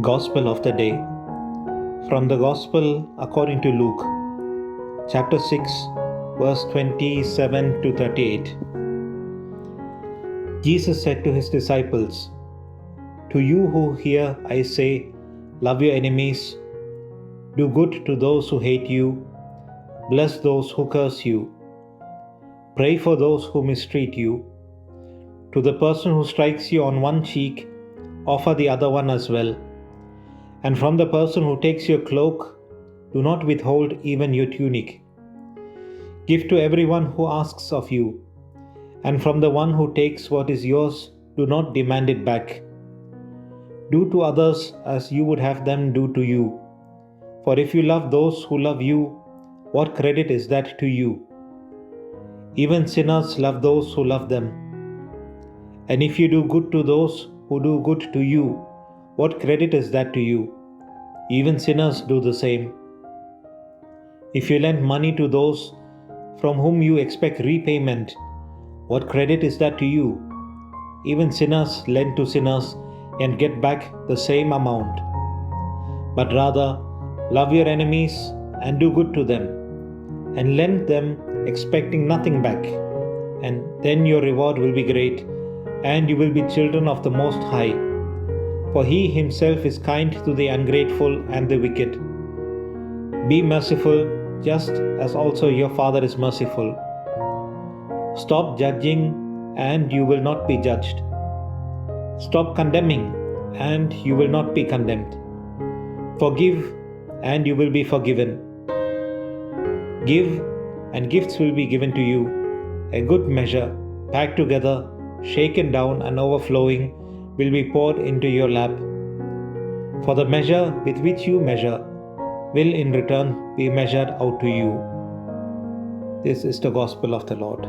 Gospel of the Day. From the Gospel according to Luke, chapter 6, verse 27 to 38. Jesus said to his disciples, "To you who hear, I say, love your enemies, do good to those who hate you, bless those who curse you, pray for those who mistreat you. To the person who strikes you on one cheek, offer the other one as well. And from the person who takes your cloak, do not withhold even your tunic. Give to everyone who asks of you, and from the one who takes what is yours, do not demand it back. Do to others as you would have them do to you. For if you love those who love you, what credit is that to you? Even sinners love those who love them. And if you do good to those who do good to you, what credit is that to you? Even sinners do the same. If you lend money to those from whom you expect repayment, what credit is that to you? Even sinners lend to sinners and get back the same amount. But rather, love your enemies and do good to them, and lend them expecting nothing back. And then your reward will be great, and you will be children of the Most High. For He Himself is kind to the ungrateful and the wicked. Be merciful, just as also your Father is merciful. Stop judging, and you will not be judged. Stop condemning, and you will not be condemned. Forgive, and you will be forgiven. Give, and gifts will be given to you. A good measure, packed together, shaken down, and overflowing, will be poured into your lap. For the measure with which you measure will in return be measured out to you." This is the Gospel of the Lord.